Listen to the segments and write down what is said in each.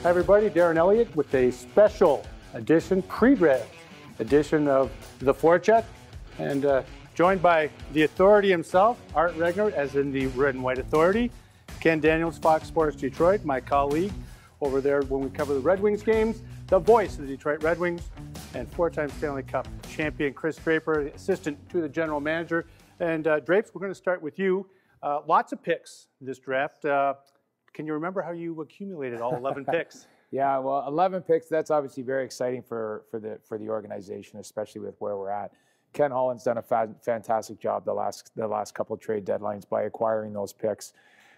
Hi everybody, Darren Eliot with a special edition, pre-draft edition of the Forecheck, and joined by the authority himself, Art Regner, as in the Red and White Authority, Ken Daniels, Fox Sports Detroit, my colleague over there when we cover the Red Wings games, the voice of the Detroit Red Wings, and four-time Stanley Cup champion Kris Draper, assistant to the general manager. And Drapes, we're going to start with you. Lots of picks this draft. Can you remember how you accumulated all 11 picks? Yeah, well, 11 picks, that's obviously very exciting for the organization, especially with where we're at. Ken Holland's done a fantastic job the last couple of trade deadlines by acquiring those picks.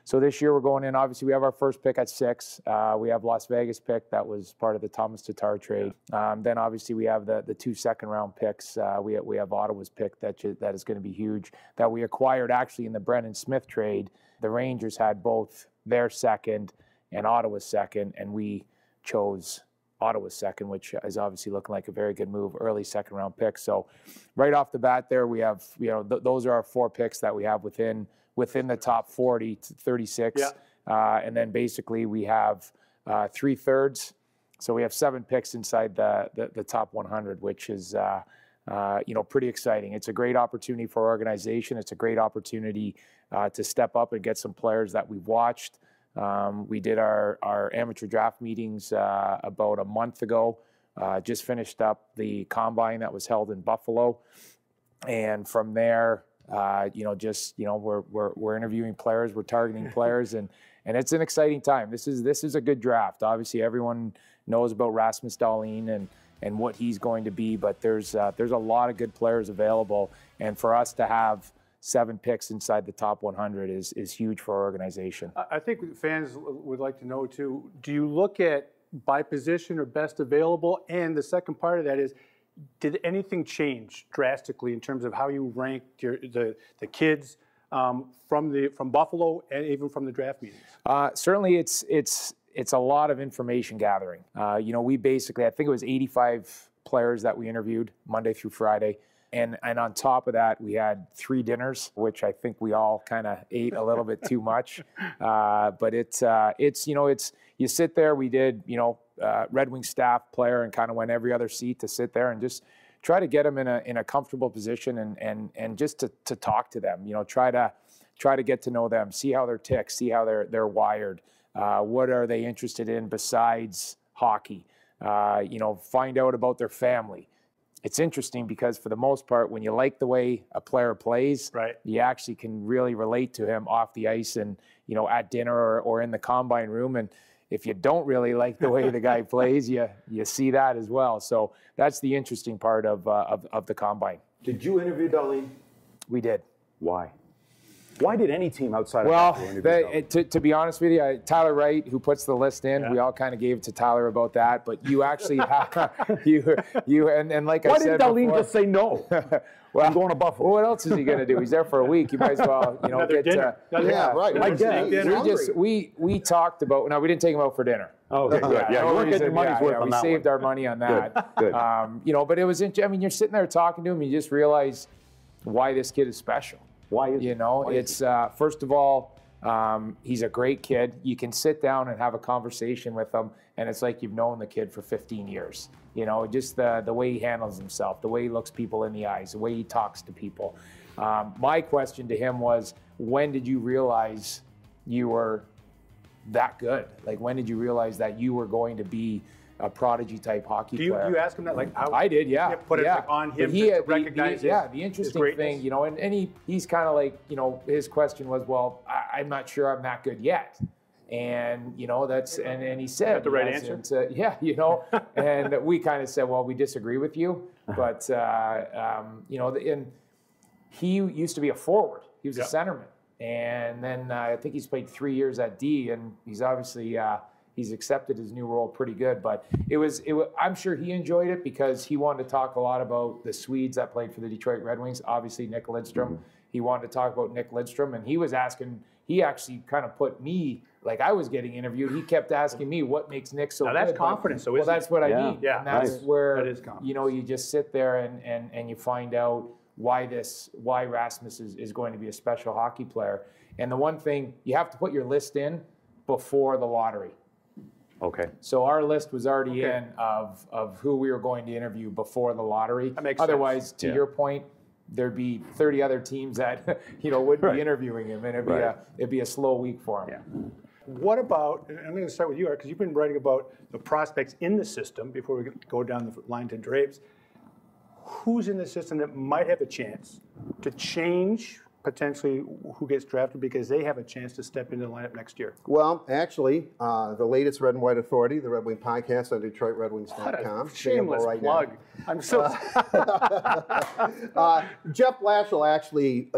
So this year we're going in, obviously we have our first pick at 6. We have Las Vegas pick that was part of the Thomas Tatar trade. Then obviously we have the 2 second-round picks. We have Ottawa's pick that is going to be huge, that we acquired actually in the Brendan Smith trade. The Rangers had both their second and Ottawa's second, and we chose Ottawa's second, which is obviously looking like a very good move, early second-round pick. So right off the bat there, we have, those are our 4 picks that we have within the top 40 to 36. Yeah. And then basically we have 3/3. So we have 7 picks inside the top 100, which is, pretty exciting. It's a great opportunity for our organization. It's a great opportunity to step up and get some players that we've watched. We did our amateur draft meetings about a month ago. Just finished up the combine that was held in Buffalo. And from there, we're interviewing players, we're targeting players, and it's an exciting time. This is a good draft. Obviously, everyone knows about Rasmus Dahlin and what he's going to be, but there's a lot of good players available, and for us to have 7 picks inside the top 100 is huge for our organization. I think fans would like to know too, do you look at by position or best available? And the second part of that is, did anything change drastically in terms of how you ranked the kids from Buffalo and even from the draft meetings? Certainly, it's a lot of information gathering. We basically, I think it was 85 players that we interviewed Monday through Friday, and on top of that, we had 3 dinners, which I think we all kind of ate a little bit too much. But you sit there. We did Red Wing staff player and kind of went every other seat to sit there and just try to get them in a comfortable position and just to talk to them. Try to get to know them, see how they're ticked, see how they're wired. What are they interested in besides hockey? Find out about their family. It's interesting because for the most part, when you like the way a player plays, right, you actually can really relate to him off the ice and at dinner or in the combine room. And if you don't really like the way the guy plays, you see that as well. So that's the interesting part of the combine. Did you interview Dahlin? We did. Why? Why did any team outside of Buffalo interview to be honest with you, Tyler Wright, who puts the list in, we all kind of gave it to Tyler about that. But you actually have and like why I said, did Dahlin just say no? Well, I'm going to Buffalo. What else is he going to do? He's there for a week. You might as well, get dinner. Right. We talked about. No, we didn't take him out for dinner. Oh, okay, good. Yeah, you weren't getting your money's worth on we that saved our money on that. Good. But it was. I mean, you're sitting there talking to him, and you just realize why this kid is special. Why is it's first of all, he's a great kid. You can sit down and have a conversation with him, and it's like you've known the kid for 15 years. Just the way he handles himself, the way he looks people in the eyes, the way he talks to people. My question to him was, when did you realize you were that good? Like, when did you realize that you were going to be a prodigy type hockey player? Do you ask him that? Like, how, I did, yeah. Put it on him to recognize the interesting thing, and he's kind of like, his question was, well, I'm not sure I'm that good yet. And, that's, and he said, the right answer? And we kind of said, well, we disagree with you. But, and he used to be a forward. He was a centerman. And then I think he's played 3 years at D, and he's obviously, he's accepted his new role pretty good. But I'm sure he enjoyed it because he wanted to talk a lot about the Swedes that played for the Detroit Red Wings, obviously Nick Lidstrom. He wanted to talk about Nick Lidstrom, and he actually kind of put me, like I was getting interviewed, he kept asking me what makes Nick so good. That's confidence. Well, that's what I need. Yeah, and that's where, that is confidence. You just sit there and you find out why Rasmus is going to be a special hockey player. And the one thing, you have to put your list in before the lottery. Okay. So our list was already in of who we were going to interview before the lottery. That makes Otherwise, sense. to your point, there'd be 30 other teams that wouldn't be interviewing him, and it'd be a slow week for him. Yeah. What about, and I'm going to start with you, Art, because you've been writing about the prospects in the system before we go down the line to Drapes. Who's in the system that might have a chance to change potentially who gets drafted because they have a chance to step into the lineup next year? Well, actually, the latest Red and White Authority, the Red Wing podcast on DetroitRedWings.com. Shameless plug. I'm so Jeff Blashill actually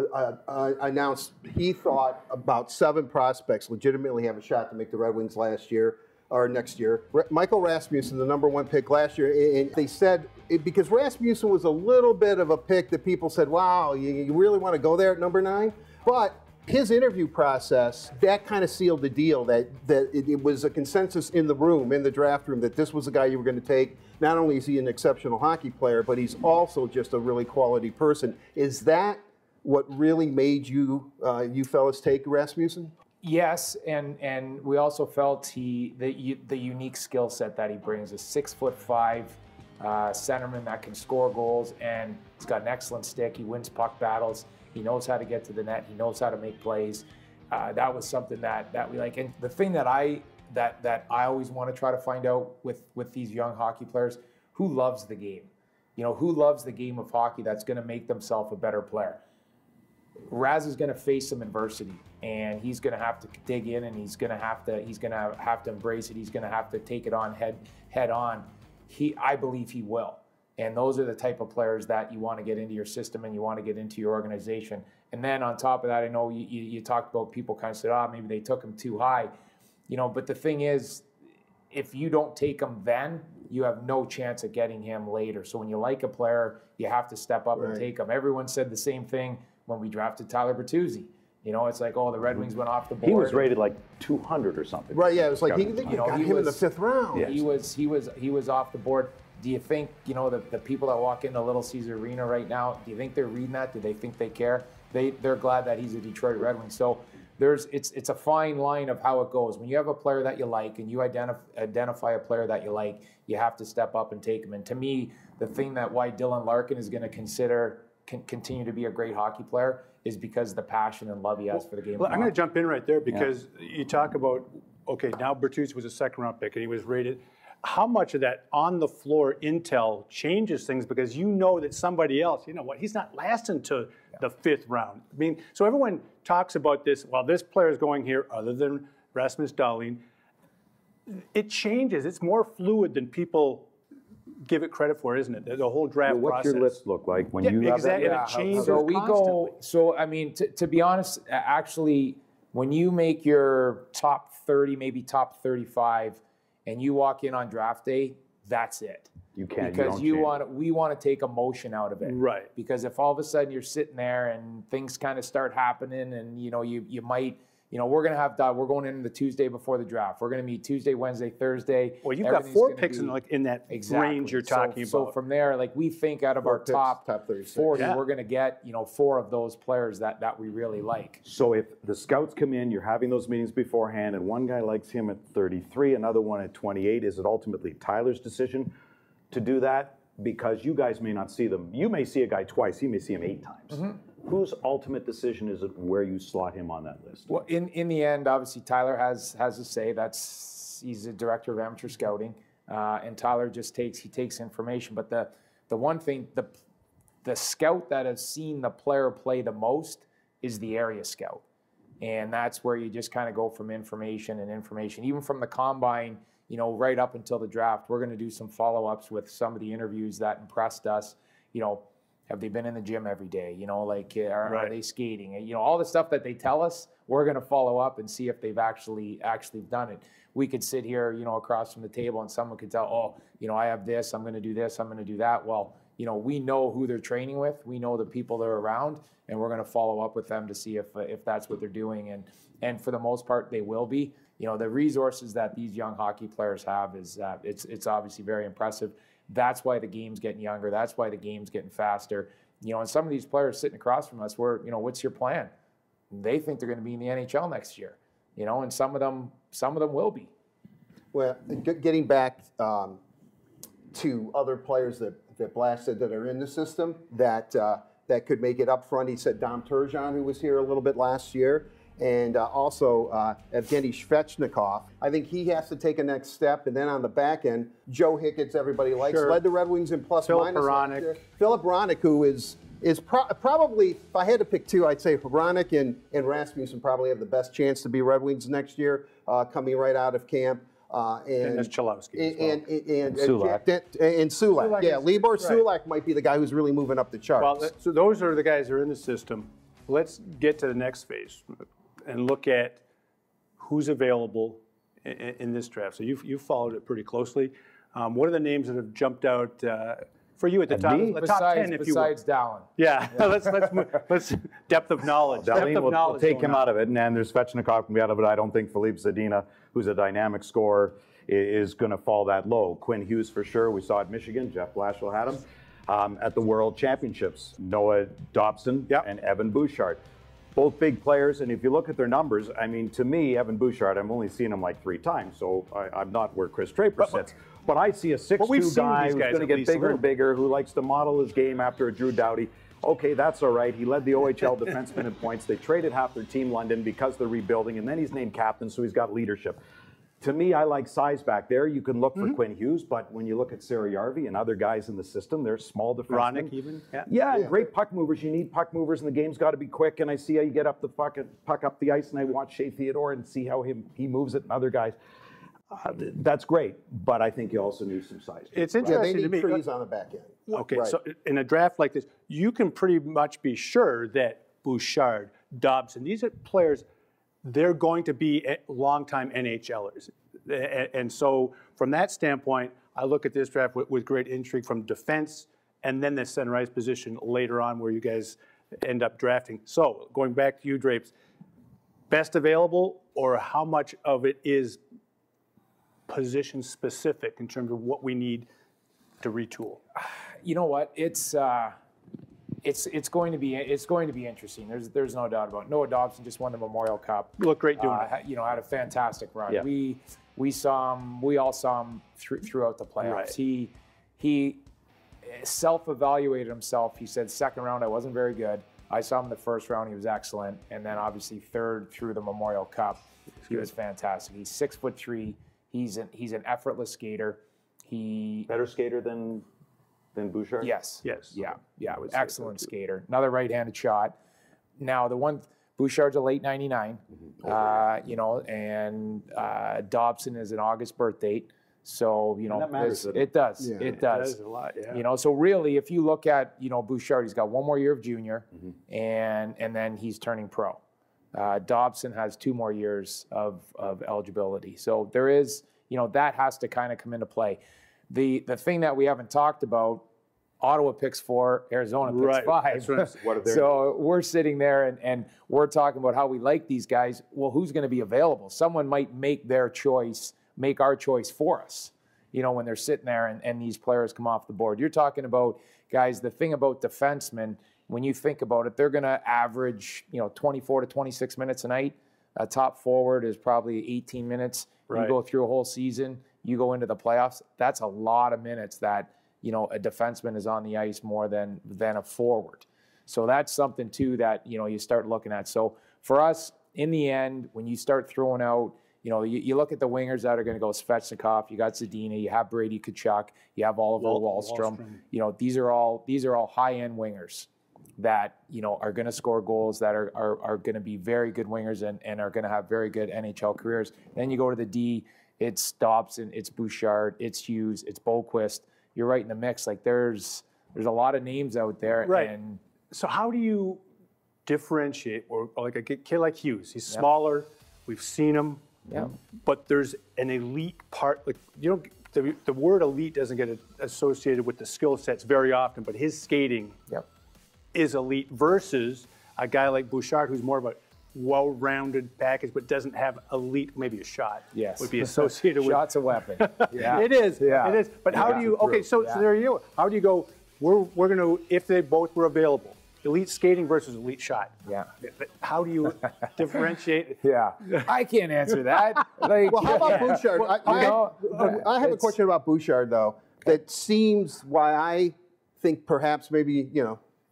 announced he thought about 7 prospects legitimately have a shot to make the Red Wings next year. Michael Rasmussen, the #1 pick last year, and they said, because Rasmussen was a little bit of a pick that people said, wow, you really want to go there at #9? But his interview process, that kind of sealed the deal, that it was a consensus in the room, in the draft room, that this was the guy you were going to take. Not only is he an exceptional hockey player, but he's also just a really quality person. Is that what really made you fellas take Rasmussen? Yes, and we also felt the unique skill set that he brings, a 6'5" centerman that can score goals, and he's got an excellent stick. He wins puck battles. He knows how to get to the net. He knows how to make plays. That was something that we like. And the thing that I always want to try to find out with these young hockey players, who loves the game? Who loves the game of hockey that's going to make themselves a better player? Raz is going to face some adversity, and he's going to have to dig in, and he's going to have to embrace it. He's going to have to take it on head on. I believe he will. And those are the type of players that you want to get into your system and you want to get into your organization. And then on top of that, I know you talked about people kind of said, maybe they took him too high. But the thing is, if you don't take him then, you have no chance of getting him later. So when you like a player, you have to step up and take him. Everyone said the same thing when we drafted Tyler Bertuzzi. It's like, the Red Wings went off the board. He was rated like 200 or something. Right, yeah, it was like he got him in the 5th round. Yeah. He was off the board. Do you think, the people that walk into Little Caesar Arena right now, do you think they're reading that? Do they think they care? They're glad that he's a Detroit Red Wing. So it's a fine line of how it goes. When you have a player that you like and you identify a player that you like, you have to step up and take him. And to me, the thing that why Dylan Larkin is going to continue to be a great hockey player is because of the passion and love he has for the game. Well, I'm going to jump in right there because you talk about, now Bertuzzi was a 2nd-round pick and he was rated. How much of that on-the-floor intel changes things because that somebody else, he's not lasting to the 5th round. I mean, so everyone talks about this, this player is going here other than Rasmus Dahlin. It changes. It's more fluid than people give it credit for, isn't it? The whole draft process. What's your list look like when you have exactly. that? It changes so we constantly. I mean, to be honest, actually, when you make your top 30, maybe top 35, and you walk in on draft day, that's it. You can't. Because we want to take emotion out of it. Right. Because if all of a sudden you're sitting there and things kind of start happening, and you might. We're we're going in the Tuesday before the draft. We're going to meet Tuesday, Wednesday, Thursday. Well, you've got 4 picks in that range you're talking about. So from there, we think out of our top 40, we're going to get 4 of those players that we really like. So if the scouts come in, you're having those meetings beforehand, and one guy likes him at 33, another one at 28, is it ultimately Tyler's decision to do that? Because you guys may not see them. You may see a guy twice. He may see him 8 times. Mm-hmm. Whose ultimate decision is it where you slot him on that list? Well, in the end, obviously, Tyler has a say. He's a director of amateur scouting, and Tyler just takes information. But the one thing, the scout that has seen the player play the most is the area scout. And that's where you just kind of go from information and information. Even from the combine, right up until the draft, we're going to do some follow-ups with some of the interviews that impressed us. Have they been in the gym every day? Are they skating? All the stuff that they tell us, we're going to follow up and see if they've actually done it. We could sit here, across from the table, and someone could tell, I have this, I'm going to do this, I'm going to do that. Well, we know who they're training with, we know the people they're around, and we're going to follow up with them to see if that's what they're doing. And for the most part, they will be. The resources that these young hockey players have is it's obviously very impressive. That's why the game's getting younger. That's why the game's getting faster. And some of these players sitting across from us, what's your plan? They think they're going to be in the NHL next year. And some of them will be. Well, getting back to other players that blasted that are in the system that could make it up front, he said Dom Turgeon, who was here a little bit last year, and also Evgeny Svechnikov. I think he has to take a next step, and then on the back end, Joe Hicketts, everybody likes, led the Red Wings in plus minus. Philip Hronek, who is probably, if I had to pick two, I'd say Hronek and Rasmussen probably have the best chance to be Red Wings next year, coming right out of camp. And there's Chalowski and Sulak. Yeah, Libor Sulak might be the guy who's really moving up the charts. Well, so those are the guys that are in the system. Let's get to the next phase and look at who's available in this draft. So you've followed it pretty closely. What are the names that have jumped out for you at the top? The top 10, if you will. Besides Dallin. Yeah, let's depth of knowledge. Dallin, we'll take him out of it, and then there's Svechnikov can be out of it. I don't think Philippe Zadina, who's a dynamic scorer, is going to fall that low. Quinn Hughes for sure. We saw at Michigan. Jeff Blashill had him at the World Championships. Noah Dobson and Evan Bouchard. Both big players, and if you look at their numbers, I mean, to me, Evan Bouchard, I've only seen him like 3 times, so I'm not where Kris Draper sits. But I see a 6'2" guy who's going to get bigger and bigger, who likes to model his game after a Drew Doughty. Okay, that's all right. He led the OHL defensemen in points. They traded half their team London because they're rebuilding, and then he's named captain, so he's got leadership. To me, I like size back there. You can look for Quinn Hughes, but when you look at Sarah Yarvi and other guys in the system, they're small defensemen. Hronek even? Yeah, great puck movers. You need puck movers, and the game's got to be quick. And I see how you get up the puck up the ice, and I watch Shea Theodore and see how he moves it and other guys. That's great, but I think you also need some size. It's interesting they to need me. trees on the back end. Okay, so in a draft like this, you can pretty much be sure that Bouchard, Dobson, these are players, they're going to be longtime NHLers. And so from that standpoint, I look at this draft with great intrigue from defense and then the center ice position later on where you guys end up drafting. So going back to you, Drapes, best available or how much of it is position specific in terms of what we need to retool? You know what? It's going to be interesting. There's no doubt about it. Noah Dobson just won the Memorial Cup. You look great doing it. You know, had a fantastic run. Yeah. We saw him. We all saw him throughout the playoffs. Right. He self-evaluated himself. He said, second round I wasn't very good. I saw him in the first round. He was excellent, and then obviously third through the Memorial Cup, he was fantastic. He's 6'3". He's an effortless skater. Better skater than Bouchard? Yes. Yes. Yeah. Excellent skater. Another right-handed shot. Now, the one, Bouchard's a late 99, you know, and Dobson is an August birth date. So, you know, that matters, it does. Yeah. It does. A lot, yeah. You know, so really, if you look at, you know, Bouchard, he's got 1 more year of junior, and then he's turning pro. Dobson has 2 more years of eligibility. So there is, you know, that has to kind of come into play. The thing that we haven't talked about, Ottawa picks 4, Arizona picks 5. So we're sitting there and we're talking about how we like these guys. Well, who's going to be available? Someone might make their choice, make our choice for us, you know, when they're sitting there and these players come off the board. You're talking about, guys, the thing about defensemen, when you think about it, they're going to average, you know, 24 to 26 minutes a night. A top forward is probably 18 minutes. You go through a whole season, you go into the playoffs. That's a lot of minutes that, you know, a defenseman is on the ice more than a forward. So that's something, too, that, you know, you start looking at. So for us, in the end, when you start throwing out, you know, you look at the wingers that are going to go Svechnikov, you got Zadina, you have Brady Tkachuk, you have Oliver Wahlstrom. You know, these are all high-end wingers that, you know, are going to score goals, that are going to be very good wingers and are going to have very good NHL careers. Then you go to the D, it's Dobson, it's Bouchard, it's Hughes, it's Boquist. You're right in the mix. Like there's a lot of names out there. Right. And so how do you differentiate, or like a kid like Hughes? He's smaller. We've seen him. Yeah. But there's an elite part. Like, you know, the word elite doesn't get associated with the skill sets very often, but his skating is elite versus a guy like Bouchard, who's more of a well-rounded package, but doesn't have elite, maybe a shot. Yes. Would be associated with. Shot's a weapon. Yeah. It is. Yeah. It is. But how do you, okay, so there you go. How do you go, we're going to, if they both were available, elite skating versus elite shot. Yeah. How do you differentiate? Yeah. I can't answer that. Like, Well, how about Bouchard? I have a question about Bouchard, though, that seems why I think perhaps maybe,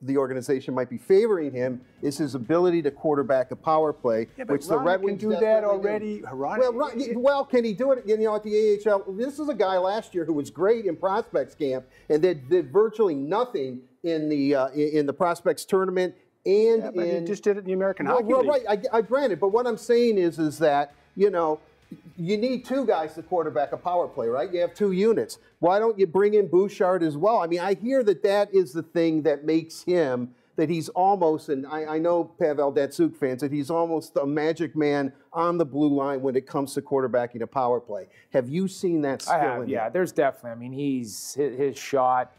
the organization might be favoring him is his ability to quarterback a power play, which the Red Wings can do that already. Well, can he do it? At the AHL, this is a guy last year who was great in prospects camp and did virtually nothing in the prospects tournament and he just did it in the American Hockey League. Right, I granted, but what I'm saying is that you need two guys to quarterback a power play, right? You have two units. Why don't you bring in Bouchard as well? I mean, I hear that is the thing that makes him, that he's almost, and I know Pavel Datsyuk fans, that he's almost a magic man on the blue line when it comes to quarterbacking a power play. Have you seen that skill? I have, yeah. There's definitely, I mean, his shot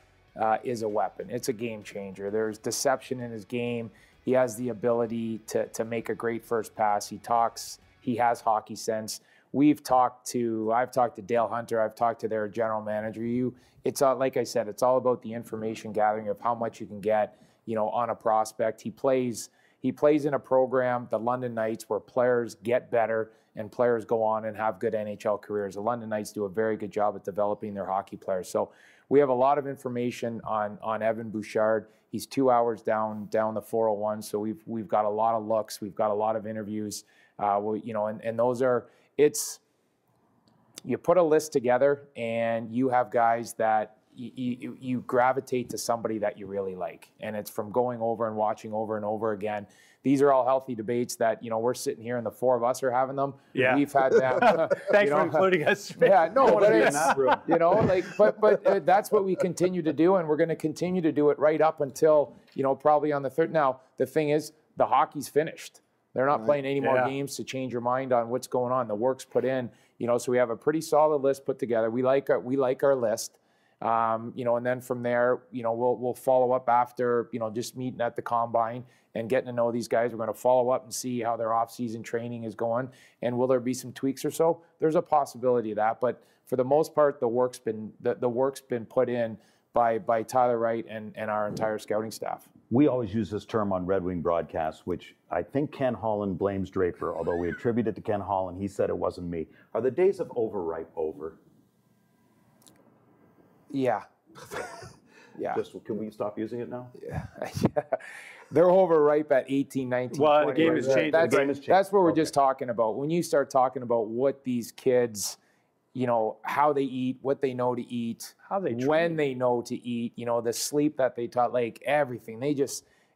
is a weapon. It's a game changer. There's deception in his game. He has the ability to make a great first pass. He has hockey sense. I've talked to Dale Hunter. I've talked to their general manager. It's like I said, it's all about the information gathering of how much you can get, on a prospect. He plays in a program, the London Knights, where players get better and players go on and have good NHL careers. The London Knights do a very good job at developing their hockey players. So we have a lot of information on Evan Bouchard. He's 2 hours down the 401. So we've got a lot of looks. We've got a lot of interviews. And those are. You put a list together and you have guys that you gravitate to somebody that you really like. And it's from going over and watching over and over again. These are all healthy debates that, we're sitting here and the four of us are having them. Yeah. We've had them. Thanks for including us. Yeah, no, but it's, but that's what we continue to do. And we're going to continue to do it right up until, probably on the third. Now, the thing is, the hockey's finished. They're not playing any more games to change your mind on what's going on. The work's put in, so we have a pretty solid list put together. We like our list, and then from there, we'll follow up after, just meeting at the combine and getting to know these guys. We're going to follow up and see how their off-season training is going, and will there be some tweaks or so? There's a possibility of that, but for the most part, the work's been put in by Tyler Wright and our entire scouting staff. We always use this term on Red Wing broadcasts, which I think Ken Holland blames Draper, although we attribute it to Ken Holland. He said it wasn't me. Are the days of overripe over? Yeah. Yeah. Can we stop using it now? Yeah. They're overripe at 18, 19, Well, 20. the game has changed. That's what we're just talking about. When you start talking about what these kids, how they eat, what they know to eat, how they train, when they know to eat, the sleep that they taught, like everything.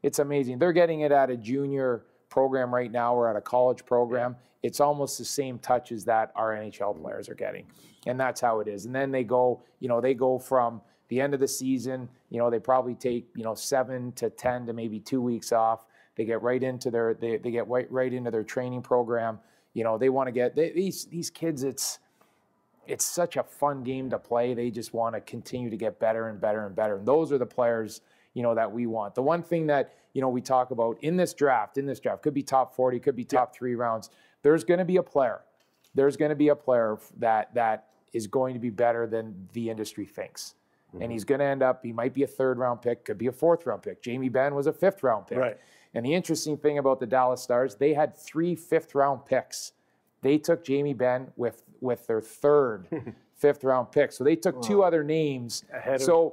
It's amazing. They're getting it at a junior program right now or at a college program. It's almost the same touches that our NHL players are getting. And that's how it is. And then they go from the end of the season, they probably take, 7 to 10 to maybe 2 weeks off. They get right into right into their training program. They want to get these kids, it's such a fun game to play. They just want to continue to get better and better and better. And those are the players, that we want. The one thing that, we talk about in this draft, could be top 40, could be top 3 rounds. There's going to be a player. There's going to be a player that is going to be better than the industry thinks. Mm-hmm. And he's going to end up, he might be a 3rd round pick, could be a 4th round pick. Jamie Benn was a 5th round pick. Right. And the interesting thing about the Dallas Stars, they had 3 5th round picks. They took Jamie Benn with their 3rd 5th round pick. So they took 2 other names. To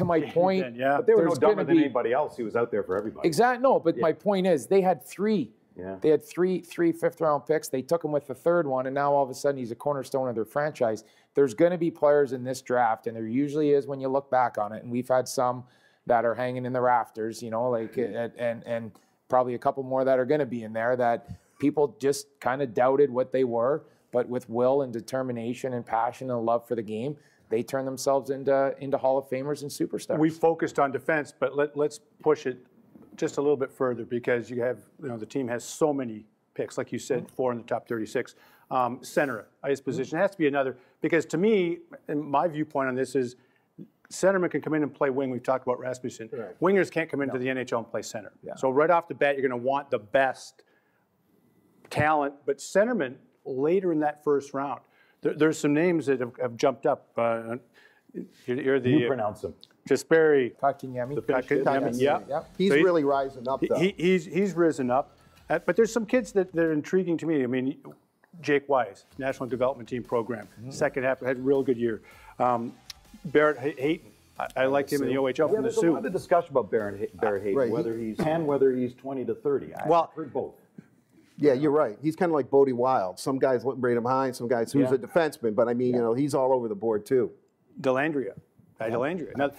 my point, yeah. But they were no dumber than anybody else. He was out there for everybody. Exactly. No, but my point is they had 3. Yeah. They had three 5th round picks. They took him with the 3rd one, and now all of a sudden he's a cornerstone of their franchise. There's going to be players in this draft, and there usually is when you look back on it. And we've had some that are hanging in the rafters, and probably a couple more that are going to be in there that people just kind of doubted what they were, but with will and determination and passion and love for the game, they turn themselves into Hall of Famers and superstars. We focused on defense, but let's push it just a little bit further because you have, the team has so many picks, like you said, 4 in the top 36. Center, ice position has to be another, because to me, and my viewpoint on this is, centerman can come in and play wing. We've talked about Rasmussen. Right. Wingers can't come into the NHL and play center. Yeah. So right off the bat, you're going to want the best talent, but centerman later in that 1st round. There's some names that have jumped up. You pronounce them. Jesperi, Kotkaniemi. Kotkaniemi, yeah. Yep. He's So really rising up, though. He's risen up. But there's some kids that are intriguing to me. I mean, Jake Wise, National Development Team program, second half, had a real good year. Barrett Hayton, I liked him in the OHL from the there's a lot of discussion about Barrett Hayton, Right. whether he's 10, whether he's 20 to 30. Well- I've heard both. Yeah, you're right. He's kind of like Bodie Wild. Some guys rate him high, some guys who's a defenseman, but I mean, you know, he's all over the board too. Delandria. Now,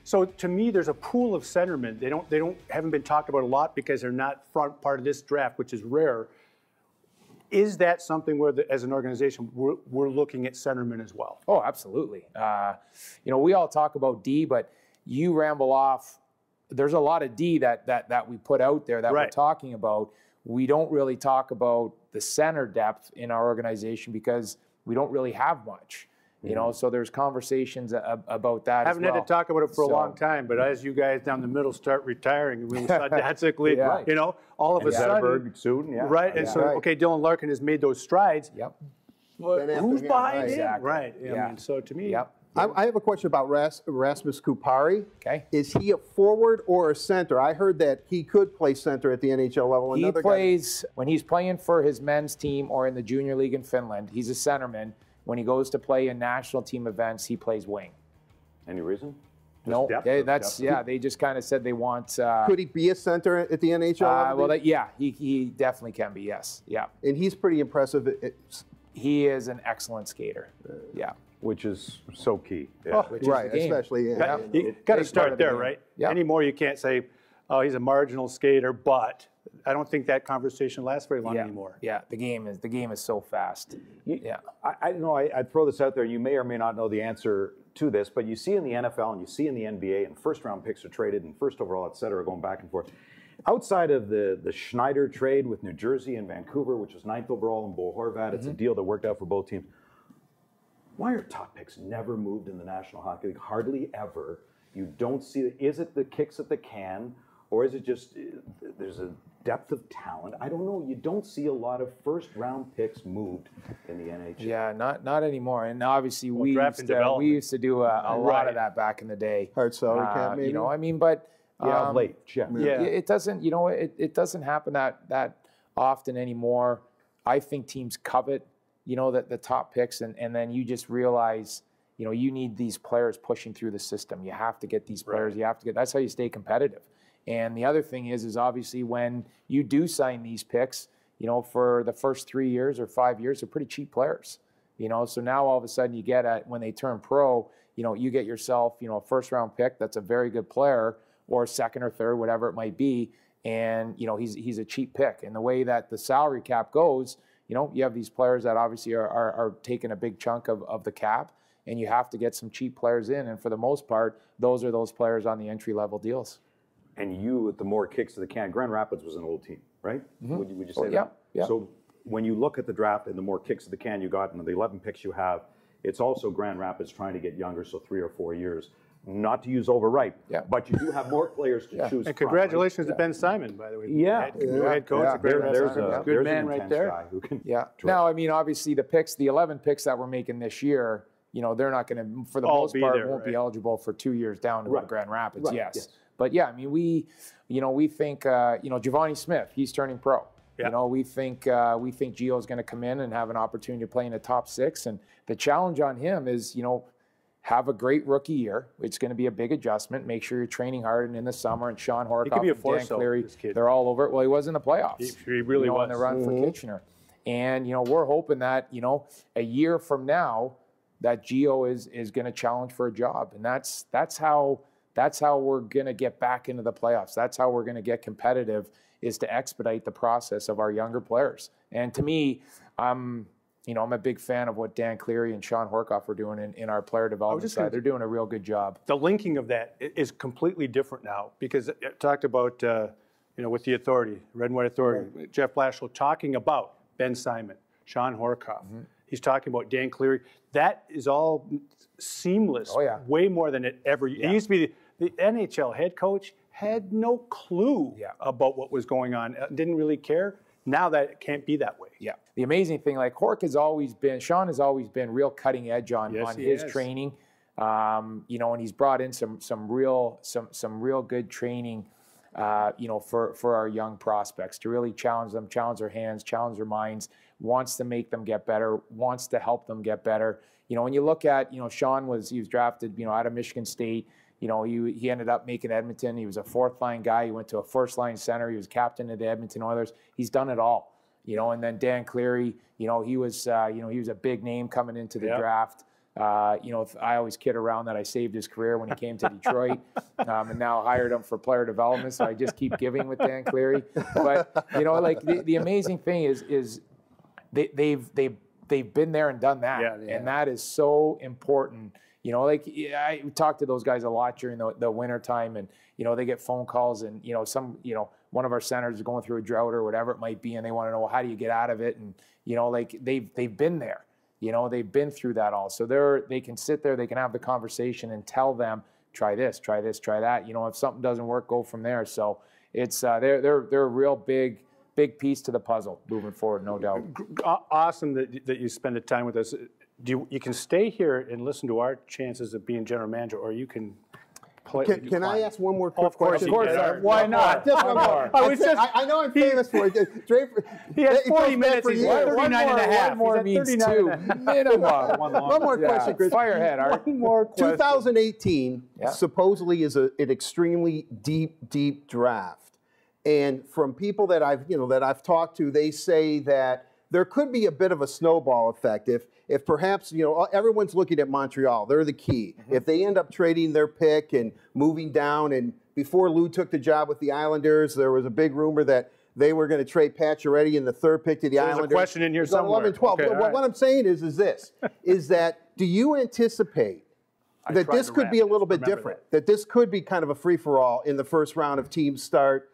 so to me, there's a pool of centermen. They haven't been talked about a lot because they're not front part of this draft, which is rare. Is that something where, as an organization, we're looking at centermen as well? Oh, absolutely. You know, we all talk about D, but you ramble off. There's a lot of D that we put out there that we're talking about. We don't really talk about the center depth in our organization because we don't really have much. You know, so there's conversations about that. I haven't had to talk about it for a long time, but as you guys down the middle start retiring, we saw Datsik, you know, all of a sudden, soon, right? And so, okay, Dylan Larkin has made those strides. Yep. Well, who's behind him? Exactly. Right. I mean, so to me, I have a question about Rasmus Kupari. Okay. Is he a forward or a center? I heard that he could play center at the NHL level. He plays, when he's playing for his men's team or in the junior league in Finland, he's a centerman. When he goes to play in national team events, he plays wing. Any reason? No, they just kind of said they want. Could he be a center at the NHL level? Well, he definitely can be, yes. Yeah. And he's pretty impressive. He is an excellent skater. Yeah. Which is so key. Right, especially. You got to start there, right? Yeah. Anymore, you can't say, oh, he's a marginal skater, but I don't think that conversation lasts very long anymore. Yeah, the game is so fast. I know I'd throw this out there. You may or may not know the answer to this, but you see in the NFL and you see in the NBA, and first-round picks are traded and first overall, et cetera, going back and forth. Outside of the Schneider trade with New Jersey and Vancouver, which was 9th overall, and Bo Horvat, it's a deal that worked out for both teams. Why are top picks never moved in the National Hockey League? Hardly ever. You don't see it. Is it the kicks at the can, or is it just there's a depth of talent? I don't know. You don't see a lot of first-round picks moved in the NHL. Yeah, not anymore. And obviously, we used to do a lot of that back in the day. Hard salary cap, maybe. You know, I mean, but of late, it doesn't. You know, it doesn't happen that often anymore. I think teams covet, you know, the top picks, and then you just realize, you know, you need these players pushing through the system. You have to get these players. You have to get. That's how you stay competitive. And the other thing is obviously when you do sign these picks, you know, for the first 3 years or 5 years, they're pretty cheap players. You know, so now all of a sudden you get when they turn pro, you know, you get yourself, you know, a first-round pick that's a very good player, or second or third, whatever it might be, and you know he's a cheap pick. And the way that the salary cap goes, you know, you have these players that obviously are taking a big chunk of the cap, and you have to get some cheap players in. And for the most part, those are those players on the entry-level deals. And you, with the more kicks to the can, Grand Rapids was an old team, right? Would you say that? Yeah. So when you look at the draft and the more kicks to the can you got and the 11 picks you have, it's also Grand Rapids trying to get younger, so 3 or 4 years. Not to use overripe, but you do have more players to choose and congratulations to Ben Simon, by the way. Head coach. There's a good man right there. Guy who can Now, I mean, obviously the 11 picks that we're making this year, you know, they're not going to, for the most part, won't be eligible for 2 years down to Grand Rapids. Yes. But yeah, I mean, we think, Giovanni Smith, he's turning pro. You know, we think Gio's going to come in and have an opportunity to play in the top 6. And the challenge on him is, you know, have a great rookie year. It's going to be a big adjustment. Make sure you're training hard and in the summer. And Sean Horkoff and Dan Cleary, they're all over it. Well, he was in the playoffs. He really was. On the run for Kitchener. And, you know, we're hoping that, you know, a year from now, that Gio is going to challenge for a job. And that's how we're going to get back into the playoffs. That's how we're going to get competitive, is to expedite the process of our younger players. And to me, I'm a big fan of what Dan Cleary and Sean Horkoff are doing in our player development side. They're doing a real good job. The linking of that is completely different now, because I talked about, with the Authority, Red and White Authority, Jeff Blashill talking about Ben Simon, Sean Horkoff. He's talking about Dan Cleary. That is all seamless, way more than it ever. It used to be the NHL head coach had no clue about what was going on, didn't really care. Now that it can't be that way. Yeah. The amazing thing, like Sean has always been real cutting edge on his training. You know, and he's brought in some real good training, you know, for our young prospects to really challenge them, challenge their hands, challenge their minds, wants to make them get better, wants to help them get better. You know, when you look at, you know, Sean he was drafted, you know, out of Michigan State. You know, he ended up making Edmonton. He was a fourth-line guy. He went to a first-line center. He was captain of the Edmonton Oilers. He's done it all. You know, and then Dan Cleary, you know, he was a big name coming into the draft. You know, I always kid around that I saved his career when he came to Detroit, and now hired him for player development. So I just keep giving with Dan Cleary. But you know, like the amazing thing is they've been there and done that, and that is so important. You know, like I talk to those guys a lot during the winter time, and you know they get phone calls, and you know one of our centers is going through a drought or whatever it might be, and they want to know, well, how do you get out of it? And you know, like they've been there. You know, they've been through that all. So they can sit there, they can have the conversation and tell them, try this, try that. You know, if something doesn't work, go from there. So it's they're a real big piece to the puzzle moving forward, no doubt. Awesome that you spend the time with us. You can stay here and listen to our chances of being general manager, or you can play. Can I ask one more quick question? Of course. Why not? Just one more. I know I'm famous for it. Draper, he has 40 minutes. He's 39 and a half. One more means two. Minimum. One more question, Chris. Fire ahead, Art. One more question. 2018 supposedly is an extremely deep draft. And from people that I've talked to, they say that there could be a bit of a snowball effect if perhaps, you know, everyone's looking at Montreal. They're the key. If they end up trading their pick and moving down, and before Lou took the job with the Islanders, there was a big rumor that they were going to trade Pacioretty in the third pick to the Islanders. There's a question in here somewhere. 11, 12. Okay, what I'm saying is this, is that do you anticipate that this could be a little bit different, that this could be kind of a free-for-all in the first round of teams start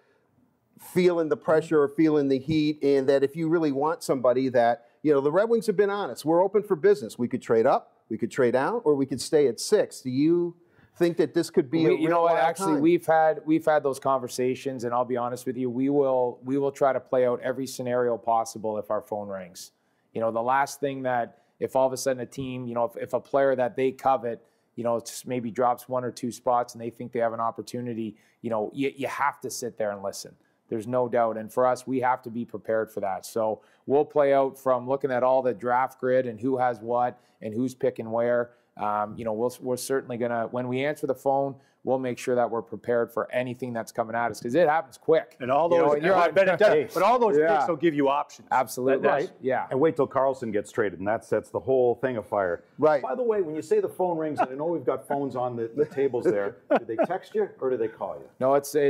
feeling the pressure or feeling the heat, and that if you really want somebody that, you know, the Red Wings have been honest. We're open for business. We could trade up, we could trade out, or we could stay at 6. Do you think that this could be a real you know what? Actually, time? we've had those conversations, and I'll be honest with you, we will try to play out every scenario possible if our phone rings. You know, the last thing that if all of a sudden a team, you know, if a player that they covet, you know, just maybe drops 1 or 2 spots and they think they have an opportunity, you know, you have to sit there and listen. There's no doubt. And for us, we have to be prepared for that. So we'll play out from looking at all the draft grid and who has what and who's picking where. You know, we're certainly going to, when we answer the phone, we'll make sure that we're prepared for anything that's coming at us, because it happens quick. And all those, but all those picks will give you options. Absolutely. Right. Yeah. And wait till Carlson gets traded, and that sets the whole thing afire. Right. By the way, when you say the phone rings, and I know we've got phones on the tables there, do they text you or do they call you? No, it's to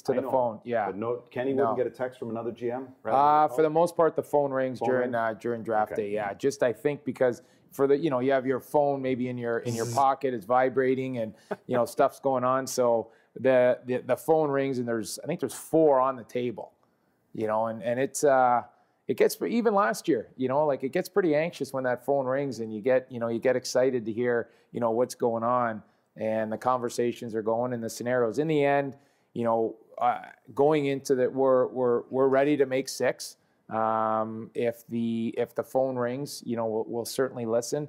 the phone. Yeah. But no, Kenny wouldn't get a text from another GM? For the most part, the phone rings during draft day. Yeah. Just I think because for the, you know, you have your phone maybe in your pocket, it's vibrating, and you know stuff's going on. So the phone rings, and I think there's 4 on the table, you know, and it gets, even last year, you know, like it gets pretty anxious when that phone rings, and you get excited to hear, you know, what's going on, and the conversations are going, and the scenarios. In the end, you know, going into that, we're ready to make 6. If the phone rings, you know, we'll certainly listen,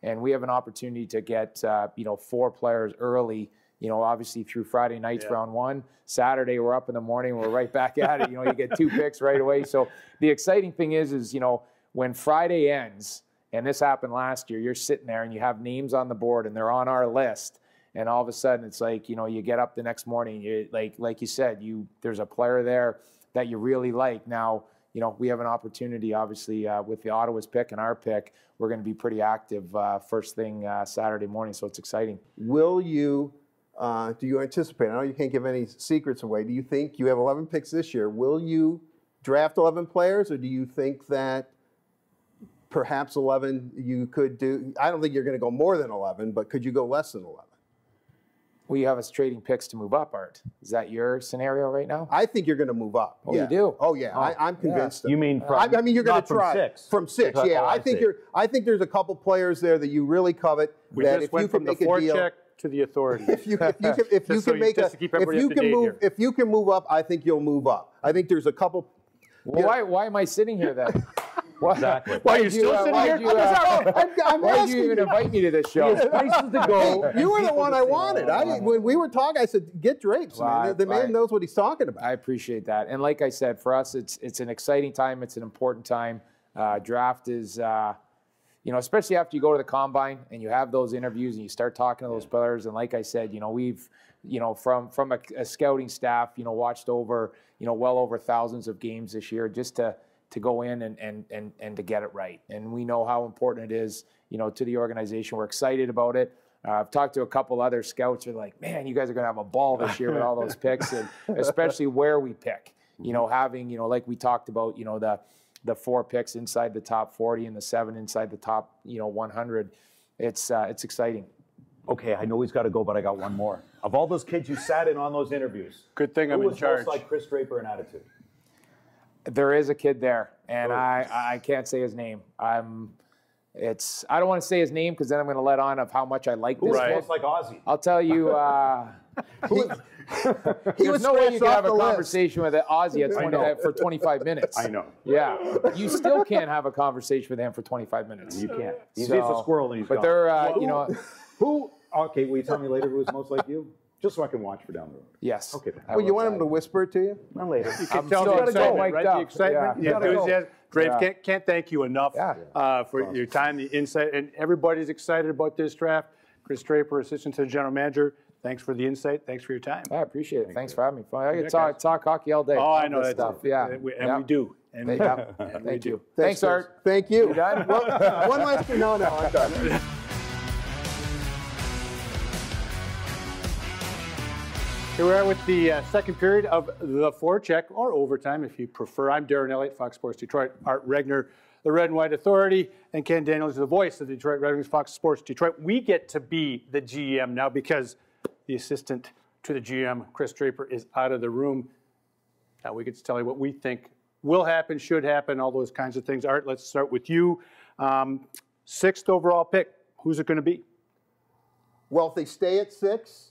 and we have an opportunity to get 4 players early. You know, obviously through Friday night's round 1. Saturday we're up in the morning, we're right back at it. You know, you get 2 picks right away. So the exciting thing is you know, when Friday ends, and this happened last year, you're sitting there and you have names on the board and they're on our list, and all of a sudden it's like, you know, you get up the next morning, you like you said, there's a player there that you really like. Now, you know, we have an opportunity, obviously, with the Ottawa's pick and our pick. We're going to be pretty active first thing Saturday morning, so it's exciting. Will you, do you anticipate, I know you can't give any secrets away, do you think you have 11 picks this year? Will you draft 11 players, or do you think that perhaps 11 you could do? I don't think you're going to go more than 11, but could you go less than 11? Well, you have us trading picks to move up, Art. Is that your scenario right now? I think you're going to move up. Oh, you do? Oh, yeah. I'm convinced. You mean I mean, you're going to try. From 6? From 6, yeah. I think there's a couple players there that you really covet. We that just if went you from can the make a deal, forecheck to the authority. if you can move up, I think you'll move up. I think there's a couple. Well, why am I sitting here then? Exactly. Why, you're still sitting here? Why did you even invite me to this show? Places to go. You were the one I wanted. When we were talking, I said, get Drapes, man. The man knows what he's talking about. I appreciate that. And like I said, for us, it's an exciting time. It's an important time. Draft is, especially after you go to the combine and you have those interviews and you start talking to those players. And like I said, we've, from a scouting staff, watched over, well over thousands of games this year just to go in and to get it right. And we know how important it is, to the organization. We're excited about it. I've talked to a couple other scouts who are like, man, you guys are going to have a ball this year with all those picks, and especially where we pick, having, like we talked about, the 4 picks inside the top 40 and the 7 inside the top, 100. It's exciting. Okay, I know he's got to go, but I got one more. Of all those kids you sat in on those interviews, good thing I'm in charge. Who was most like Kris Draper in attitude? There is a kid there, and I can't say his name. I don't want to say his name because then I'm going to let on of how much I like this kid. Most like Ozzy? I'll tell you. There's no way you can have a conversation with Ozzy for 25 minutes. I know. Yeah. You still can't have a conversation with him for 25 minutes. You can't. He's a squirrel and he's gone. They're, Who? Okay, will you tell me later who was most like you? Just so I can watch for down the road. Yes. Okay. Well, you want him to whisper it to you? Not later. You can tell the excitement, right? The excitement, the enthusiasm. Drapes, can't thank you enough for your time, the insight, and everybody's excited about this draft. Kris Draper, assistant to the general manager. Thanks for the insight. Thanks for your time. I appreciate it. Thanks for having me. I can talk hockey all day. Oh, I know that stuff. Yeah. We do. And Thank you. Thanks, Art. Thank you. You done? Well, one last thing. No, I'm done. Here we are with the second period of the Forecheck, or overtime if you prefer. I'm Darren Eliot, Fox Sports Detroit. Art Regner, the Red and White Authority, and Ken Daniels, the voice of the Detroit Red Wings, Fox Sports Detroit. We get to be the GM now because the assistant to the GM, Kris Draper, is out of the room. Now we get to tell you what we think will happen, should happen, all those kinds of things. Art, let's start with you. 6th overall pick. Who's it going to be? Well, if they stay at 6.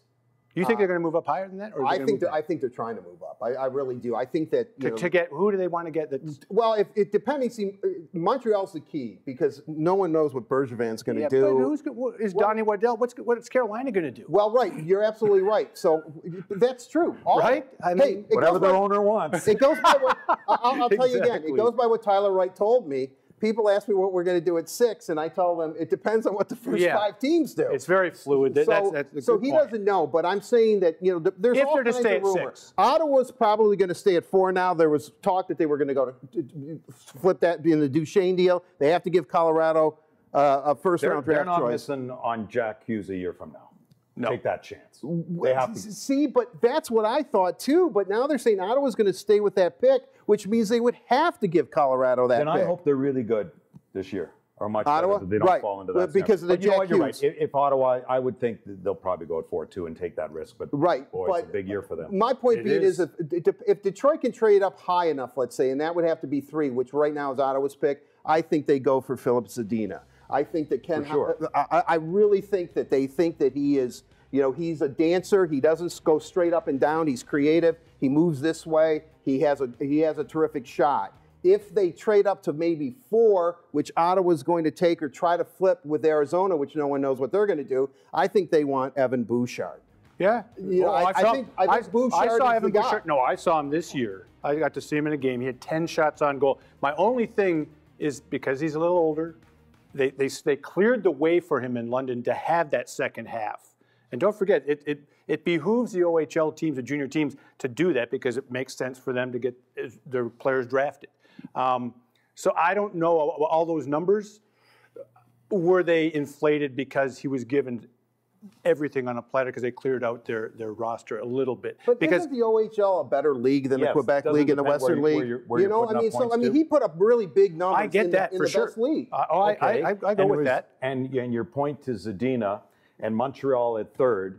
You think they're going to move up higher than that? Or I think they're trying to move up. I really do. I think that to get, who do they want to get? Well, if it depending. See, Montreal's the key because no one knows what Bergevin's going to do. But is Donnie Waddell? What's Carolina going to do? Well, right. You're absolutely right. So that's true. Right? I mean, whatever their owner wants. It goes by what I'll tell you again. It goes by what Tyler Wright told me. People ask me what we're going to do at 6, and I tell them it depends on what the first 5 teams do. It's very fluid. So he doesn't know, but I'm saying that there's all kinds of rumors. Ottawa's probably going to stay at 4 now. There was talk that they were going to go to flip that in the Duchesne deal. They have to give Colorado a first-round draft choice. They're not missing on Jack Hughes a year from now. No. Take that chance. They have to. See, but that's what I thought too. But now they're saying Ottawa's going to stay with that pick, which means they would have to give Colorado that pick. I hope they're really good this year, or much Ottawa, better, they don't fall into that because of the Jack Hughes. Hughes. Right. If Ottawa, I would think that they'll probably go at 4-2 and take that risk. But boy, it's a big year for them. My point being is if Detroit can trade up high enough, let's say, and that would have to be 3, which right now is Ottawa's pick, I think they go for Philip Zadina. I think that Ken. I really think that they think that he is. He's a dancer. He doesn't go straight up and down. He's creative. He moves this way. He has a terrific shot. If they trade up to maybe 4, which Ottawa's going to take or try to flip with Arizona, which no one knows what they're going to do, I think they want Evan Bouchard. Yeah. I think Bouchard I saw Evan Bouchard. No, I saw him this year. I got to see him in a game. He had 10 shots on goal. My only thing is because he's a little older, they cleared the way for him in London to have that second half. And don't forget, it behooves the OHL teams, the junior teams, to do that because it makes sense for them to get their players drafted. So I don't know all those numbers. Were they inflated because he was given everything on a platter because they cleared out their roster a little bit? But isn't the OHL a better league than the Quebec League and the Western League? He put up really big numbers. I get that in for the sure. Best league. I go with that. And your point to Zadina and Montreal at 3rd,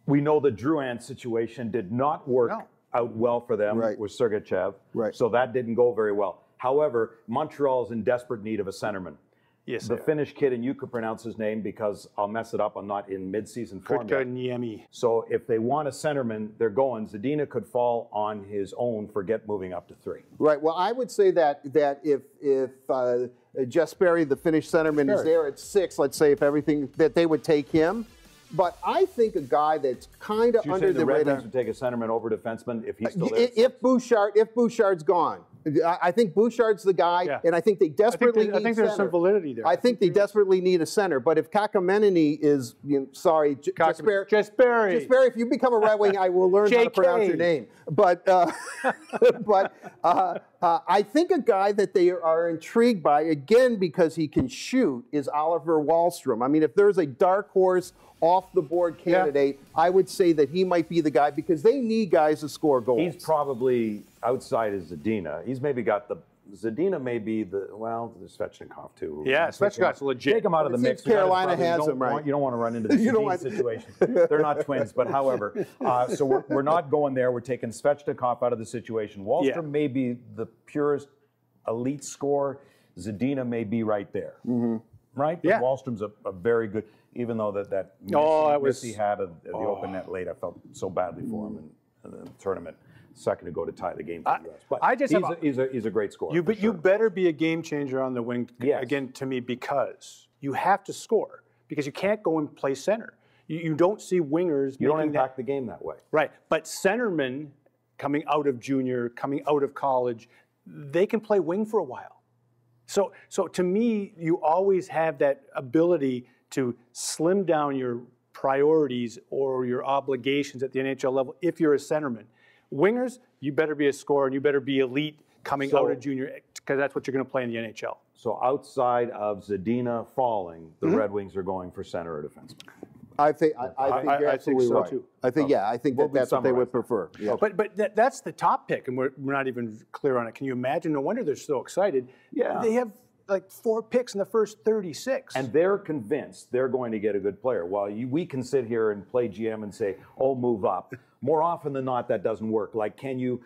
we know the Drouin situation did not work out well for them with Sergachev. Right. So that didn't go very well. However, Montreal is in desperate need of a centerman. Yes, the Finnish kid, and you could pronounce his name because I'll mess it up. I'm not in mid-season form yet. Niemi. So if they want a centerman, they're going. Zadina could fall on his own, forget moving up to 3. Right. Well, I would say that if Jesperi, the Finnish centerman, is there at 6, let's say, if everything, that they would take him. But I think a guy that's kind of under the Red radar. Wings would take a centerman over defenseman if he's still there. If Bouchard's gone. I think Bouchard's the guy, and I think they desperately need I think there's some validity there. I think they desperately need a center. But if Kakamenini is, Jesperi, if you become a Red Wing, I will learn how to pronounce your name. But I think a guy that they are intrigued by, again, because he can shoot, is Oliver Wahlstrom. I mean, if there's a dark horse off-the-board candidate, I would say that he might be the guy because they need guys to score goals. He's probably outside of Zadina. He's maybe got the Zadina may be the there's Svechnikov too. Yeah, Svechnikov's legit. Take him out of the mix. Carolina has him, right? You don't want to run into the Zadina situation. They're not twins, but however, so we're not going there. We're taking Svechnikov out of the situation. Wahlstrom may be the purest elite scorer. Zadina may be right there. Right? But Wahlstrom's a very good, even though that miss he had at the open net late, I felt so badly for him in the tournament. Second to go to tie the game for the U.S. But he's a great scorer. But you better be a game changer on the wing, again, to me, because you have to score. Because you can't go and play center. You don't see wingers. You don't impact the game that way. Right. But centermen coming out of junior, coming out of college, they can play wing for a while. So to me, you always have that ability to slim down your priorities or your obligations at the NHL level if you're a centerman. Wingers, you better be a scorer and you better be elite coming out of junior because that's what you're going to play in the NHL. So outside of Zadina falling, the Red Wings are going for center or defenseman. I think you're absolutely so right. Too. I think I think that's what they would prefer. Yeah. But that's the top pick, and we're not even clear on it. Can you imagine? No wonder they're so excited. Yeah, they have like 4 picks in the first 36, and they're convinced they're going to get a good player. While we can sit here and play GM and say, "Oh, move up." More often than not, that doesn't work. Like, can you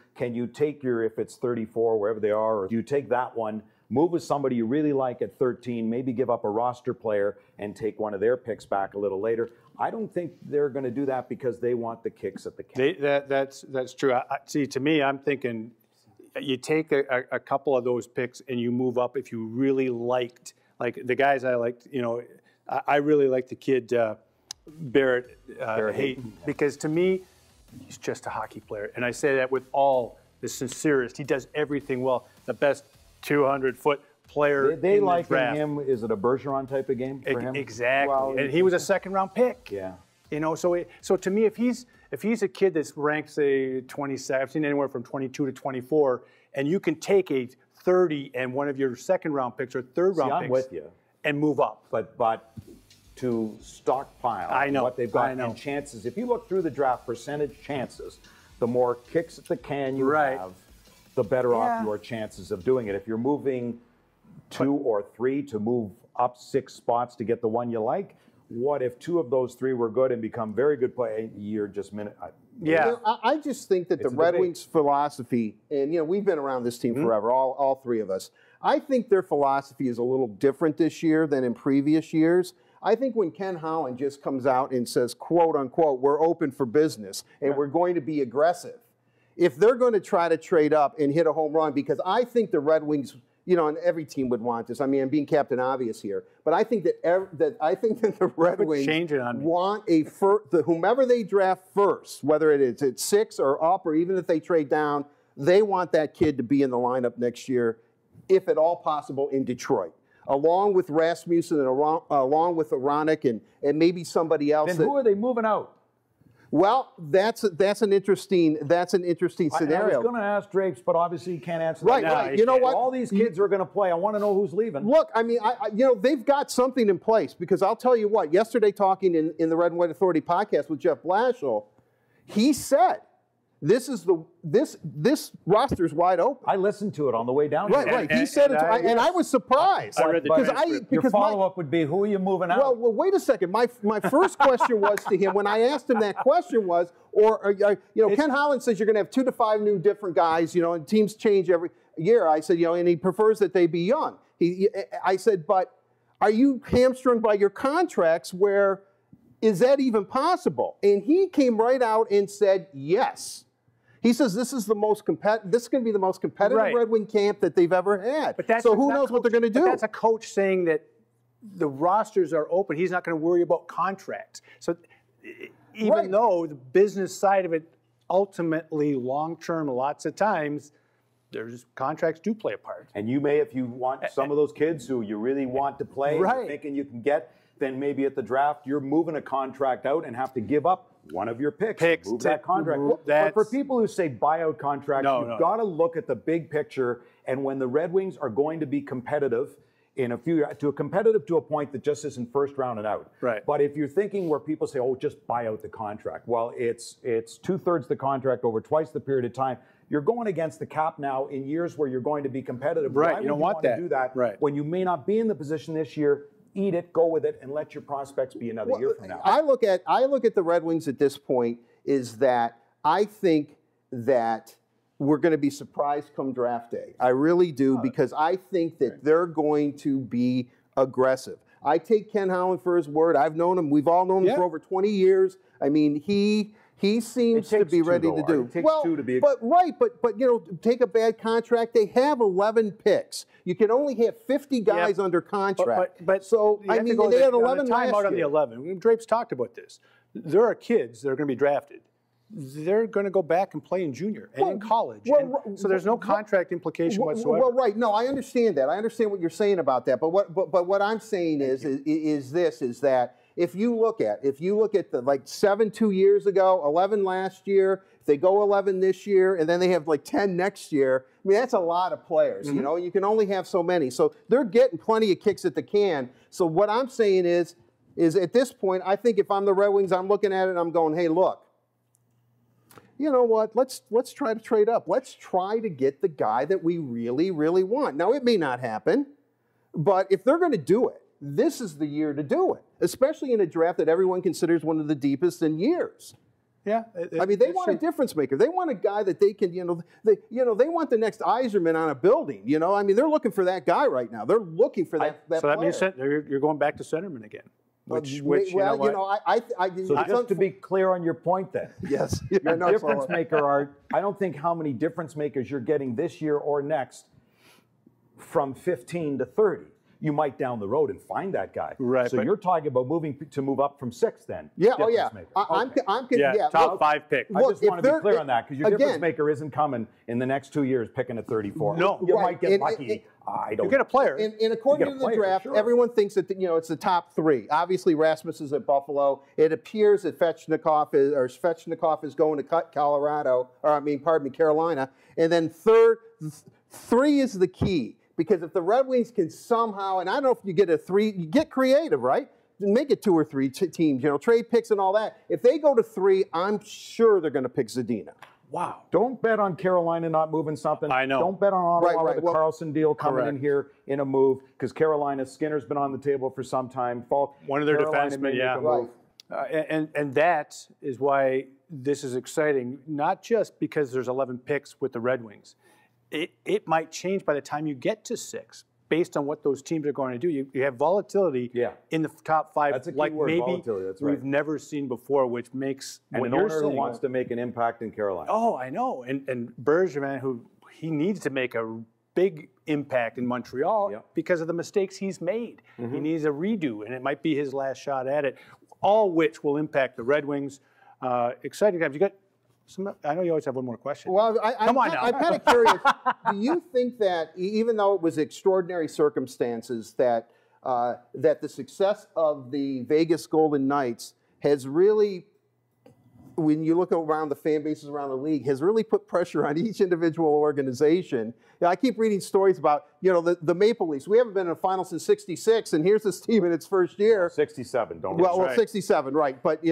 take if it's 34, wherever they are, or do you take that one, move with somebody you really like at 13, maybe give up a roster player and take one of their picks back a little later? I don't think they're going to do that because they want the kicks at the can. That's true. See, to me, I'm thinking you take a couple of those picks and you move up if you really liked, like the guys I liked. I really liked the kid Barrett Hayton because to me, he's just a hockey player. And I say that with all the sincerest. He does everything well. The best 200-foot player they in like the draft. him. Is it a Bergeron type of game for him? Exactly. Well, and he was a second-round pick. Yeah. So to me, if he's a kid that's ranked, say, 27, I've seen anywhere from 22 to 24, and you can take a 30 and one of your second-round picks or third-round picks I'm with you. And move up. But to stockpile what they've got and chances. If you look through the draft percentage chances, the more kicks at the can you have, the better off your chances of doing it. If you're moving 2 or 3 to move up 6 spots to get the one you like, what if 2 of those 3 were good and become very good play? You're just I just think that the Red Wings philosophy, and we've been around this team forever, all 3 of us. I think their philosophy is a little different this year than in previous years. I think when Ken Holland just comes out and says, quote unquote, we're open for business and we're going to be aggressive. If they're going to try to trade up and hit a home run, because I think the Red Wings, and every team would want this. I mean, I'm being Captain Obvious here, but I think that the Red Wings want whomever they draft first, whether it is at 6 or up, or even if they trade down, they want that kid to be in the lineup next year, if at all possible, in Detroit, along with Rasmussen and along with Aronik and maybe somebody else. Then who are they moving out? Well, that's an interesting scenario. I was going to ask Drapes, but obviously you can't answer that. Right. You know what? All these kids are going to play. I want to know who's leaving. Look, I mean, they've got something in place because I'll tell you what. Yesterday, talking in the Red and White Authority podcast with Jeff Blashill, he said, this roster's wide open. I listened to it on the way down here. Right. He said it, and I was surprised. I read the transcript. Your follow-up would be, who are you moving out? Well, wait a second. My first question was to him, when I asked him that question was, Ken Holland says you're going to have 2 to 5 new different guys, and teams change every year. I said, and he prefers that they be young. I said, but are you hamstrung by your contracts where is that even possible? And he came right out and said yes. He says this is the most this is going to be the most competitive Red Wing camp that they've ever had. So who knows what they're going to do? But that's a coach saying that the rosters are open. He's not going to worry about contracts. So even though the business side of it, ultimately long-term, lots of times, there's contracts do play a part. And you may, if you want some of those kids who you really want to play, you're thinking you can get, then maybe at the draft you're moving a contract out and have to give up one of your picks to move that contract. But for people who say buyout contracts, you've got to look at the big picture. And when the Red Wings are going to be competitive in a few, competitive to a point that just isn't first round and out. But if you're thinking where people say, oh, just buy out the contract. Well, it's 2/3 the contract over twice the period of time. You're going against the cap now in years where you're going to be competitive. Why you don't want to do that when you may not be in the position this year? Eat it, go with it, and let your prospects be another year from now. I look at the Red Wings at this point is that I think that we're going to be surprised come draft day. I really do, because I think that they're going to be aggressive. I take Ken Holland for his word. I've known him. We've all known him for over 20 years. I mean, he seems to be ready to do. It takes two to be. But you know, take a bad contract. They have 11 picks. You can only have 50 guys under contract. But so I mean, they had 11 last year. On the 11. Drape's talked about this. There are kids that are going to be drafted. They're going to go back and play in junior and in college. So there's no contract implication whatsoever. Well, no, I understand that. I understand what you're saying about that. But what I'm saying is that if you look at the like 7 2 years ago, 11 last year, if they go 11 this year, and then they have like 10 next year, I mean, that's a lot of players. You know, you can only have so many. So they're getting plenty of kicks at the can. So what I'm saying is at this point, I think if I'm the Red Wings, I'm looking at it and I'm going, hey, look, you know what? Let's try to trade up. Let's try to get the guy that we really, really want. Now, it may not happen, but if they're going to do it, this is the year to do it, especially in a draft that everyone considers one of the deepest in years. Yeah, I mean, they want a difference maker. They want a guy that they can, they want the next Yzerman on a building. You know, I mean, they're looking for that guy right now. They're looking for that. So that means you're going back to centerman again. Which So just to be clear on your point then. Yes. Your difference maker, Art, I don't think how many difference makers you're getting this year or next from 15 to 30. You might down the road and find that guy. Right. So you're talking about move up from 6 then. Yeah. Oh yeah. Top 5 pick. I just want to be clear on that, because your difference maker isn't coming in the next 2 years picking at 34. No. You might get lucky. You get a player. And according to the draft, everyone thinks that it's the top 3. Obviously, Rasmus is at Buffalo. It appears that Svechnikov is going to Carolina. And then 3 is the key. Because if the Red Wings can somehow, and I don't know if you get a 3, you get creative, right? Make it 2 or 3 teams, trade picks and all that. If they go to 3, I'm sure they're going to pick Zadina. Wow. Don't bet on Carolina not moving something. I know. Don't bet on Ottawa with the Carlson deal coming in here in a move, because Carolina, Skinner's been on the table for some time. One of their defensemen, and that is why this is exciting, not just because there's 11 picks with the Red Wings. It might change by the time you get to 6, based on what those teams are going to do. You have volatility in the top 5, that's a key like word, maybe volatility. That's we've never seen before, which makes an owner who wants to make an impact in Carolina. Oh, I know. And Bergevin, he needs to make a big impact in Montreal because of the mistakes he's made. He needs a redo, and it might be his last shot at it, all which will impact the Red Wings. Exciting times. You got I know you always have one more question. Well, I'm kind of curious. Do you think that, even though it was extraordinary circumstances, that the success of the Vegas Golden Knights has really, when you look around the fan bases around the league, has really put pressure on each individual organization? I keep reading stories about, the Maple Leafs. We haven't been in a final since '66, and here's this team in its first year. 67, don't we? Well, 67, right. But,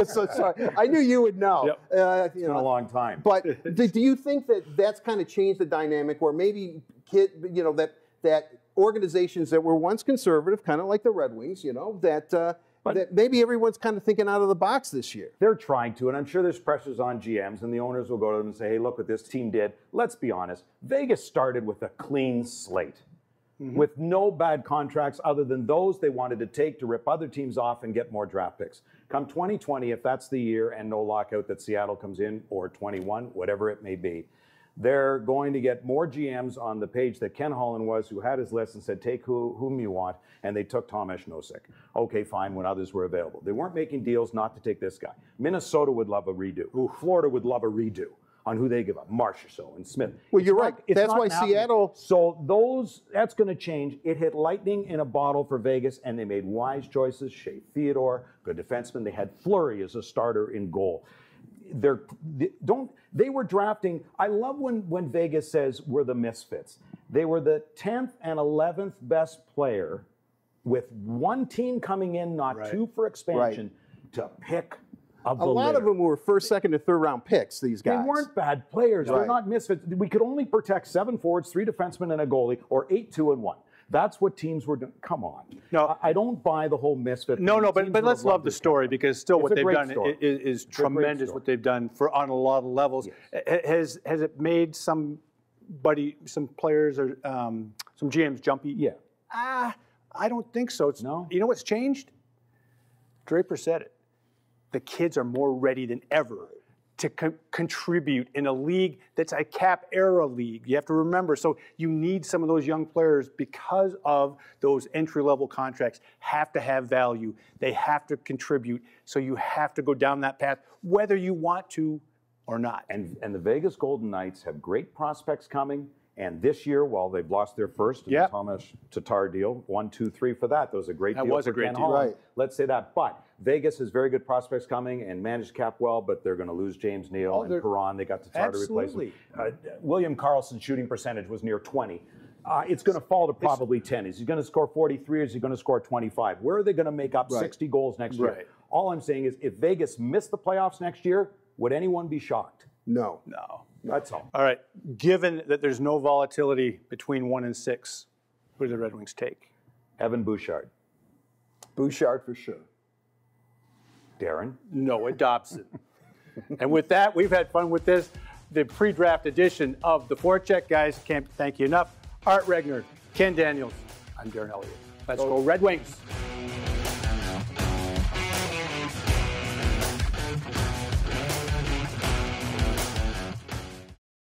so sorry. I knew you would know. Yep. It's been a long time. But do you think that that's kind of changed the dynamic where maybe, that organizations that were once conservative, kind of like the Red Wings, that maybe everyone's kind of thinking out of the box this year? They're trying to, and I'm sure there's pressures on GMs, and the owners will go to them and say, hey, look what this team did. Let's be honest. Vegas started with a clean slate. with no bad contracts other than those they wanted to take to rip other teams off and get more draft picks. Come 2020, if that's the year and no lockout that Seattle comes in, or 21, whatever it may be, they're going to get more GMs on the page that Ken Holland was, who had his list and said, take whom you want, and they took Tomas Nosek. Okay, fine, when others were available. They weren't making deals not to take this guy. Minnesota would love a redo. Florida would love a redo on who they give up, Marchessault and Smith. Well, you're right. That's why Seattle. So that's going to change. It hit lightning in a bottle for Vegas, and they made wise choices. Shea Theodore, good defenseman. They had Fleury as a starter in goal. They were drafting. I love when Vegas says we're the misfits. They were the 10th and 11th best player, with one team coming in, not two for expansion, to pick. A lot of them were first, second, and third round picks, these guys. They weren't bad players. They're not misfits. We could only protect 7 forwards, 3 defensemen, and a goalie, or 8, 2, and 1. That's what teams were doing. Come on. No, I don't buy the whole misfit. No, but let's love the story, because still what they've done is tremendous. What they've done on a lot of levels. Yes. Has it made some players or some GMs jumpy? Yeah. I don't think so. No. You know what's changed? Draper said it. The kids are more ready than ever to contribute in a league that's a cap era league. You have to remember, so you need some of those young players, because of those entry-level contracts, have to have value. They have to contribute. So you have to go down that path, whether you want to or not. And the Vegas Golden Knights have great prospects coming. And this year, while they've lost their first Thomas Tatar deal, 1, 2, 3 for that. That was a great deal. That was a great deal. Right. Let's say that. But Vegas has very good prospects coming and managed cap well, but they're going to lose James Neal and Perron. They got Tatar to replace him. William Karlsson's shooting percentage was near 20. It's going to fall to probably 10. Is he going to score 43 or is he going to score 25? Where are they going to make up 60 goals next year? All I'm saying is, if Vegas missed the playoffs next year, would anyone be shocked? No. That's all. All right. Given that there's no volatility between 1 and 6, who do the Red Wings take? Evan Bouchard. Bouchard for sure. Darren? Noah Dobson. And with that, we've had fun with this, the pre-draft edition of the Forecheck. Guys, can't thank you enough. Art Regner, Ken Daniels, I'm Darren Eliot. Let's go Red Wings.